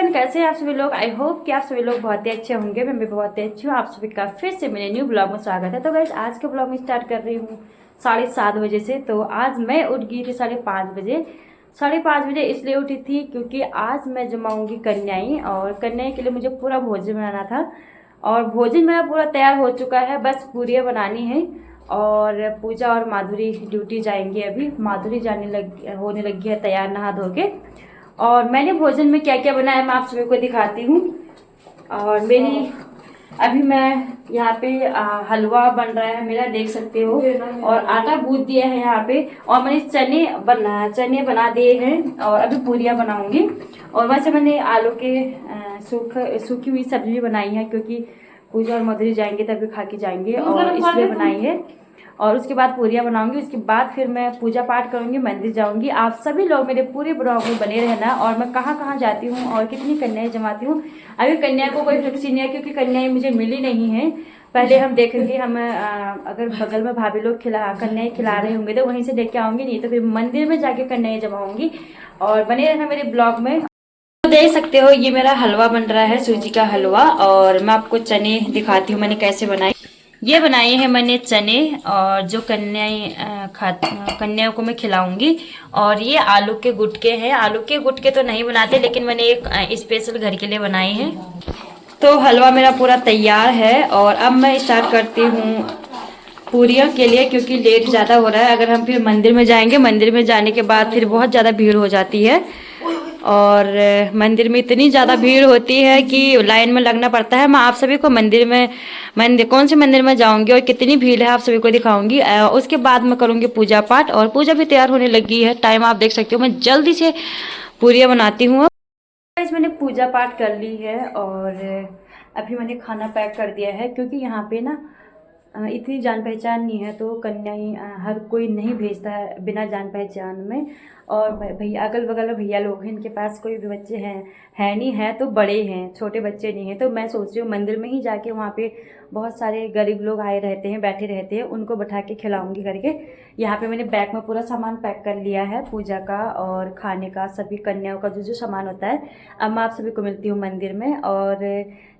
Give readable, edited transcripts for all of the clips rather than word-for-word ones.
Everyone, कैसे हैं आप सभी लोग। आई होप कि आप सभी लोग बहुत ही अच्छे होंगे। मैं भी बहुत ही अच्छी हूँ। आप सभी का फिर से मेरे न्यू ब्लॉग में स्वागत है। तो गाइस, आज के ब्लॉग में स्टार्ट कर रही हूँ 7:30 बजे से। तो आज मैं उठ गई थी 5:30 बजे। 5:30 बजे इसलिए उठी थी क्योंकि आज मैं जमाऊंगी कन्याई, और कन्याई के लिए मुझे पूरा भोजन बनाना था। और भोजन मेरा पूरा तैयार हो चुका है, बस पूरियाँ बनानी है। और पूजा और माधुरी ड्यूटी जाएंगी। अभी माधुरी होने लगी है तैयार नहा धो के। और मैंने भोजन में क्या क्या बनाया मैं आप सभी को दिखाती हूँ। और अभी मैं यहाँ पे हलवा बन रहा है मेरा, देख सकते हो। और आटा गूंथ दिया है यहाँ पे। और मैंने चने बना दिए हैं, और अभी पूरियाँ बनाऊंगी। और वैसे मैंने आलू के सूखी हुई सब्जी बनाई है, क्योंकि पूजा और मधुरी जाएंगे तभी खा के जाएंगे, और इसलिए बनाई है। और उसके बाद पूरियाँ बनाऊंगी। उसके बाद फिर मैं पूजा पाठ करूंगी, मंदिर जाऊंगी। आप सभी लोग मेरे पूरे ब्लॉग में बने रहना। और मैं कहाँ कहाँ जाती हूँ और कितनी कन्याएं जमाती हूँ, अभी कन्या को कोई फिक्स नहीं है, क्योंकि कन्याएं मुझे मिली नहीं है। पहले हम देखेंगे, हम अगर बगल में भाभी लोग कन्याएं खिला रहे होंगे तो वहीं से लेके आऊंगी, नहीं तो फिर मंदिर में जाके कन्याएं जमाऊंगी। और बने रहना मेरे ब्लॉग में। तो देख सकते हो, ये मेरा हलवा बन रहा है, सूजी का हलवा। और मैं आपको चने दिखाती हूँ मैंने कैसे बनाए। ये बनाए हैं मैंने चने, और जो कन्याओं को मैं खिलाऊंगी। और ये आलू के गुटके हैं। आलू के गुटके तो नहीं बनाते, लेकिन मैंने एक स्पेशल घर के लिए बनाए हैं। तो हलवा मेरा पूरा तैयार है। और अब मैं स्टार्ट करती हूँ पूरियों के लिए, क्योंकि लेट ज़्यादा हो रहा है। अगर हम फिर मंदिर में जाएंगे, मंदिर में जाने के बाद फिर बहुत ज़्यादा भीड़ हो जाती है। और मंदिर में इतनी ज़्यादा भीड़ होती है कि लाइन में लगना पड़ता है। मैं आप सभी को मंदिर कौन से मंदिर में जाऊंगी और कितनी भीड़ है आप सभी को दिखाऊंगी। उसके बाद मैं करूंगी पूजा पाठ। और पूजा भी तैयार होने लगी है, टाइम आप देख सकते हो। मैं जल्दी से पूरियाँ बनाती हूँ। मैंने पूजा पाठ कर ली है, और अभी मैंने खाना पैक कर दिया है, क्योंकि यहाँ पे ना इतनी जान पहचान नहीं है, तो कन्याई हर कोई नहीं भेजता है बिना जान पहचान में। और भैया अगल बगल में भैया लोग हैं, इनके पास कोई भी बच्चे हैं नहीं है, तो बड़े हैं, छोटे बच्चे नहीं हैं। तो मैं सोच रही हूँ मंदिर में ही जाके, वहाँ पे बहुत सारे गरीब लोग आए रहते हैं, बैठे रहते हैं, उनको बैठा के खिलाऊंगी करके। यहाँ पे मैंने बैग में पूरा सामान पैक कर लिया है, पूजा का और खाने का, सभी कन्याओं का जो जो सामान होता है। अब मैं आप सभी को मिलती हूँ मंदिर में, और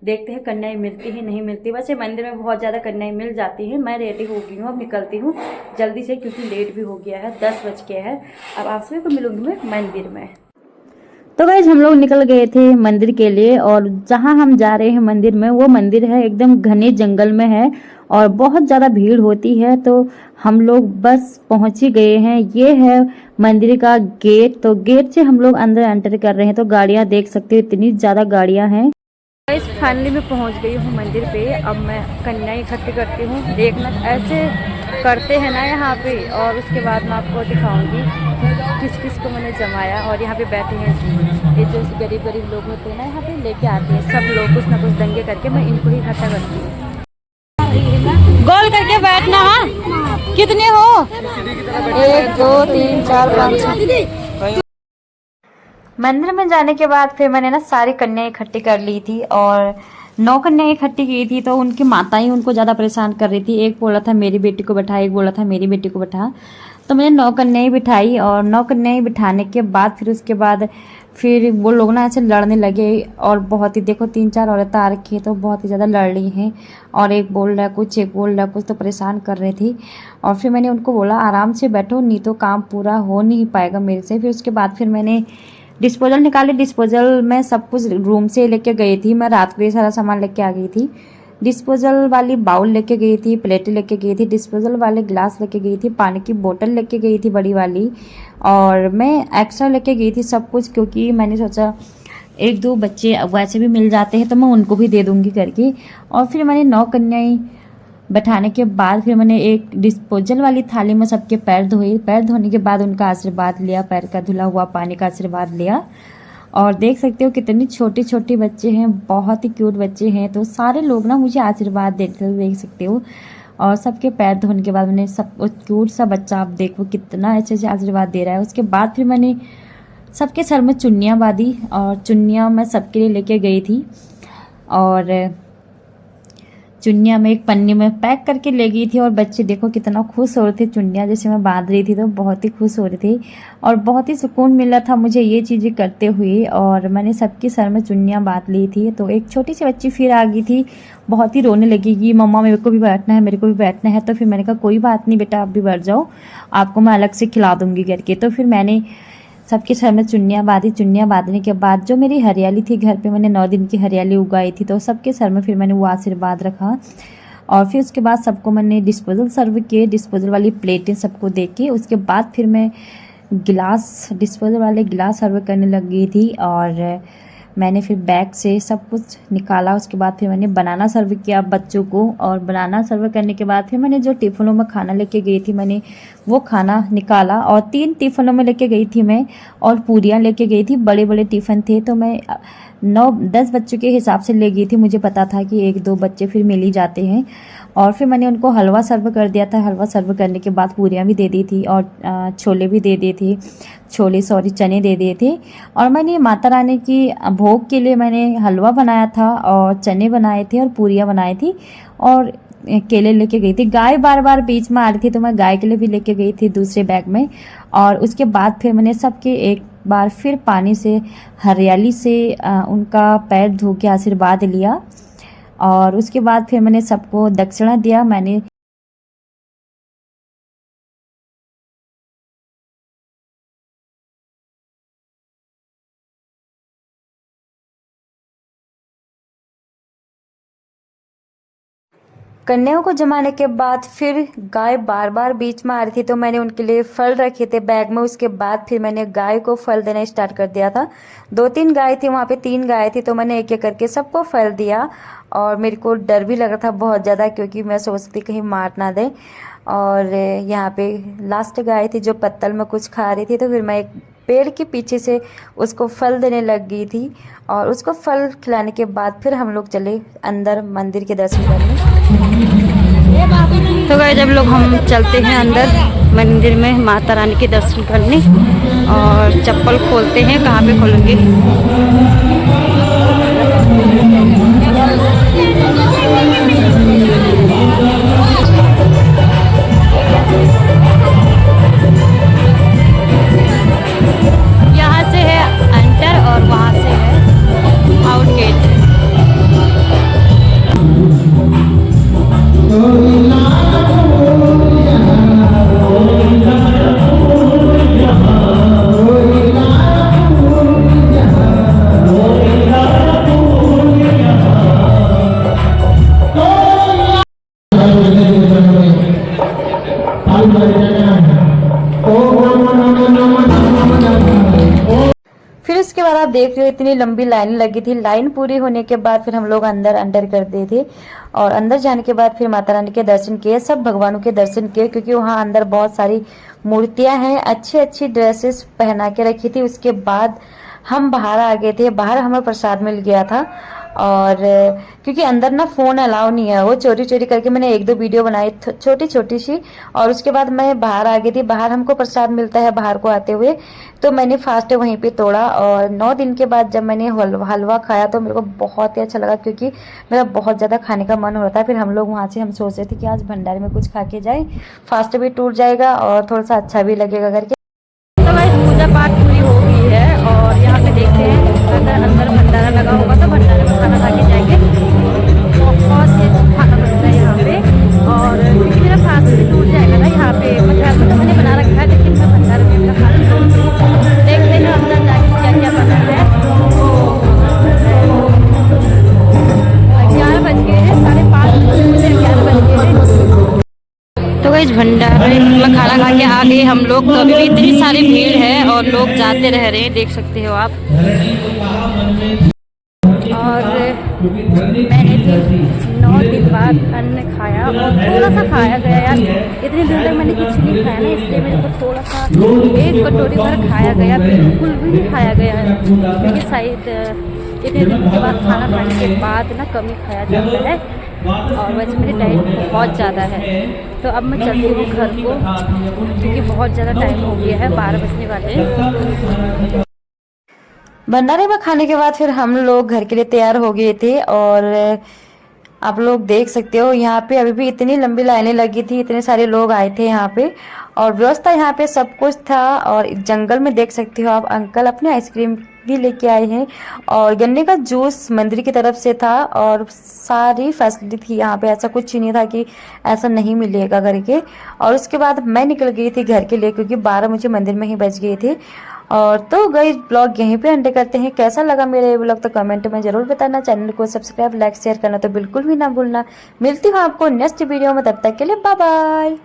देखते हैं कन्याएं मिलती ही नहीं मिलती। वैसे मंदिर में बहुत ज़्यादा कन्याएं मिल जाती हैं। मैं रेडी हो गई हूँ, अब निकलती हूँ जल्दी से, क्योंकि लेट भी हो गया है, 10 बज गया है। अब आप सभी को मिलूंगी मैं मंदिर में। तो गाइस, हम लोग निकल गए थे मंदिर के लिए। और जहां हम जा रहे हैं मंदिर में, वो मंदिर है एकदम घने जंगल में है, और बहुत ज़्यादा भीड़ होती है। तो हम लोग बस पहुंच ही गए हैं। ये है मंदिर का गेट। तो गेट से हम लोग अंदर एंटर कर रहे हैं। तो गाड़ियां देख सकते हो, इतनी ज़्यादा गाड़ियां हैं। इस फाइनली में पहुंच गई हूँ मंदिर पे। अब मैं कन्याएं इकट्ठी करती हूँ। देखना ऐसे करते हैं ना यहाँ पे। और उसके बाद मैं आपको दिखाऊंगी किस किस को मैंने जमाया। और यहाँ पे बैठे हैं ये जो गरीब लोग होते हैं ना, यहाँ पे लेके आते हैं सब लोग कुछ ना कुछ दंगे करके। मैं इनको ही इकट्ठा करती हूँ। गोल करके बैठना है। कितने हो? 1 2 3 4 5 6। मंदिर में जाने के बाद फिर मैंने ना सारी कन्याएं इकट्ठी कर ली थी, और 9 कन्याएं इकट्ठी की थी। तो उनकी माताएं उनको ज़्यादा परेशान कर रही थी। एक बोला था मेरी बेटी को बैठा, एक बोला था मेरी बेटी को बैठा। तो मैंने 9 कन्याएं बिठाई। और 9 कन्याएं बिठाने के बाद फिर वो लोग ना ऐसे लड़ने लगे। और बहुत ही देखो 3-4 औरतें आ रखी है, तो बहुत ही ज़्यादा लड़ रही हैं। और एक बोल रहा है कुछ, एक बोल रहा है कुछ, तो परेशान कर रही थी। और फिर मैंने उनको बोला आराम से बैठो, नहीं तो काम पूरा हो नहीं पाएगा मेरे से। फिर उसके बाद फिर मैंने डिस्पोजल निकाले। डिस्पोजल में सब कुछ रूम से लेके गई थी। मैं रात को ये सारा सामान लेके आ गई थी। डिस्पोजल वाली बाउल लेके गई थी, प्लेटें लेके गई थी, डिस्पोजल वाले ग्लास लेके गई थी, पानी की बोतल लेके गई थी बड़ी वाली। और मैं एक्स्ट्रा लेके गई थी सब कुछ, क्योंकि मैंने सोचा 1-2 बच्चे वैसे भी मिल जाते हैं, तो मैं उनको भी दे दूँगी करके। और फिर मैंने 9 कन्याएं बैठाने के बाद फिर मैंने एक डिस्पोजल वाली थाली में सबके पैर धोए। पैर धोने के बाद उनका आशीर्वाद लिया, पैर का धुला हुआ पानी का आशीर्वाद लिया। और देख सकते हो कितनी छोटी छोटी बच्चे हैं, बहुत ही क्यूट बच्चे हैं। तो सारे लोग ना मुझे आशीर्वाद देते देख सकते हो। और सबके पैर धोने के बाद मैंने सब क्यूट सा बच्चा, आप देखो कितना अच्छे से आशीर्वाद दे रहा है। उसके बाद फिर मैंने सबके सर में चुन्नियाँ बांधी, और चुन्नियाँ मैं सबके लिए लेके गई थी। और चुन्नियाँ मैं एक पन्नी में पैक करके ले गई थी और बच्चे देखो कितना खुश हो रहे थे। चुन्नियाँ जैसे मैं बांध रही थी तो बहुत ही खुश हो रहे थे और बहुत ही सुकून मिला था मुझे ये चीज़ें करते हुए। और मैंने सबके सर में चुन्नियाँ बांध ली थी। तो एक छोटी सी बच्ची फिर आ गई थी, बहुत ही रोने लगी कि मम्मा मेरे को भी बैठना है, मेरे को भी बैठना है। तो फिर मैंने कहा कोई बात नहीं बेटा, आप भी बैठ जाओ, आपको मैं अलग से खिला दूँगी करके। तो फिर मैंने सबके सर में चुन्नियाँ बांधी। चुन्नियाँ बांधने के बाद जो मेरी हरियाली थी घर पे, मैंने 9 दिन की हरियाली उगाई थी, तो सबके सर में फिर मैंने वो आशीर्वाद रखा। और फिर उसके बाद सबको मैंने डिस्पोजल सर्व किए, डिस्पोजल वाली प्लेटें सबको दे के उसके बाद फिर मैं गिलास, डिस्पोजल वाले गिलास सर्व करने लग गई थी। और मैंने फिर बैग से सब कुछ निकाला। उसके बाद फिर मैंने बनाना सर्व किया बच्चों को। और बनाना सर्व करने के बाद फिर मैंने जो टिफ़िनों में खाना लेके गई थी, मैंने वो खाना निकाला। और 3 टिफ़िनों में लेके गई थी मैं, और पूरियाँ लेके गई थी, बड़े बड़े टिफ़िन थे। तो मैं 9-10 बच्चों के हिसाब से ले गई थी। मुझे पता था कि 1-2 बच्चे फिर मिल ही जाते हैं। और फिर मैंने उनको हलवा सर्व कर दिया था। हलवा सर्व करने के बाद पूरियाँ भी दे दी थी और छोले भी दे दिए थे, चने दे दिए थे। और मैंने माता रानी की भोग के लिए मैंने हलवा बनाया था और चने बनाए थे और पूरियाँ बनाई थी और केले लेके गई थी। गाय बार बार बीच में आ रही थी तो मैं गाय के लिए भी लेके गई थी दूसरे बैग में। और उसके बाद फिर मैंने सबके एक बार फिर पानी से, हरियाली से उनका पैर धो के आशीर्वाद लिया। और उसके बाद फिर मैंने सबको दक्षिणा दिया। मैंने कन्याओं को जमाने के बाद फिर गाय बार बार बीच में आ रही थी तो मैंने उनके लिए फल रखे थे बैग में। उसके बाद फिर मैंने गाय को फल देना स्टार्ट कर दिया था। 2-3 गाय थी वहाँ पे, 3 गाय थी, तो मैंने एक एक करके सबको फल दिया। और मेरे को डर भी लग रहा था बहुत ज़्यादा, क्योंकि मैं सोचती कहीं मार ना दे। और यहाँ पे लास्ट गाय थी जो पत्तल में कुछ खा रही थी, तो फिर मैं एक पेड़ के पीछे से उसको फल देने लग गई थी। और उसको फल खिलाने के बाद फिर हम लोग चले अंदर मंदिर के दर्शन करने। तो गाइस जब लोग हम चलते हैं अंदर मंदिर में माता रानी के दर्शन करने, और चप्पल खोलते हैं। कहाँ पे खोलेंगे? यहाँ से है एंटर और वहाँ से है आउट गेट। फिर उसके बाद आप देख रहे हो इतनी लंबी लाइन लगी थी। लाइन पूरी होने के बाद फिर हम लोग अंदर कर दिए थे। और अंदर जाने के बाद फिर माता रानी के दर्शन किए, सब भगवानों के दर्शन किए, क्योंकि वहाँ अंदर बहुत सारी मूर्तियां हैं। अच्छी अच्छी ड्रेसेस पहना के रखी थी। उसके बाद हम बाहर आ गए थे। बाहर हमें प्रसाद मिल गया था। और क्योंकि अंदर ना फ़ोन अलाउ नहीं है, वो चोरी चोरी करके मैंने 1-2 वीडियो बनाई छोटी छोटी सी। और उसके बाद मैं बाहर आ गई थी। बाहर हमको प्रसाद मिलता है बाहर को आते हुए, तो मैंने फास्ट वहीं पे तोड़ा। और 9 दिन के बाद जब मैंने हलवा खाया तो मेरे को बहुत ही अच्छा लगा, क्योंकि मेरा बहुत ज़्यादा खाने का मन हो रहा था। फिर हम लोग वहाँ से हम सोच रहे थे कि आज भंडारे में कुछ खा के जाए, फास्ट भी टूट जाएगा और थोड़ा सा अच्छा भी लगेगा करके। तो भाई पूजा पाठ पूरी हो गई है और यहाँ पे देखते हैं अगर अंदर भंडारा लगा होगा तो भंडारे में खाना खा के जाएंगे। बहुत ही अच्छा खाना बनता है यहाँ पे। और क्योंकि मेरा फास्ट भी टूट जाएगा ना यहाँ पे, मतलब तो मैंने बना रखा है, लेकिन मैं भंडारे में अपना खा लूँगी। देखते हैं अंदर जाके क्या क्या बना है। 11 बज गए हैं, 5:30 बजे 11 बज गए हैं। तो इस भंडारे में खाना खा के आ गए हम लोग। तो अभी भी इतनी सारी भीड़ है और लोग जाते रह रहे हैं, देख सकते हो आप। और मैंने भी 9 दिन बाद अन्न खाया और थोड़ा सा खाया गया यार। इतनी दिन तक मैंने कुछ नहीं खाया ना, इसलिए मेरे को थोड़ा सा 1 कटोरी भर खाया गया, बिल्कुल भी नहीं खाया गया है, क्योंकि शायद इतने दिन के बाद खाना खाने के बाद ना कम ही खाया जाता है। और वैसे मेरी डाइट बहुत ज़्यादा है। तो अब मैं चलती हूँ घर को, क्योंकि बहुत ज़्यादा टाइम हो गया है, 12 बजने वाले हैं। भंडारे में खाने के बाद फिर हम लोग घर के लिए तैयार हो गए थे। और आप लोग देख सकते हो यहाँ पे अभी भी इतनी लंबी लाइनें लगी थी, इतने सारे लोग आए थे यहाँ पे और व्यवस्था यहाँ पे सब कुछ था। और जंगल में देख सकते हो आप अंकल अपने आइसक्रीम भी लेके आए हैं और गन्ने का जूस मंदिर की तरफ से था और सारी फैसिलिटी थी यहाँ पे, ऐसा कुछ ही नहीं था कि ऐसा नहीं मिलेगा करके। और उसके बाद मैं निकल गई थी घर के लिए क्योंकि 12 मुझे मंदिर में ही बज गए थे। और तो गाइस ब्लॉग यहीं पे एंड करते हैं। कैसा लगा मेरा ये ब्लॉग तो कमेंट में जरूर बताना। चैनल को सब्सक्राइब लाइक शेयर करना तो बिल्कुल भी ना भूलना। मिलती हूँ आपको नेक्स्ट वीडियो में, तब तक के लिए बाय बाय।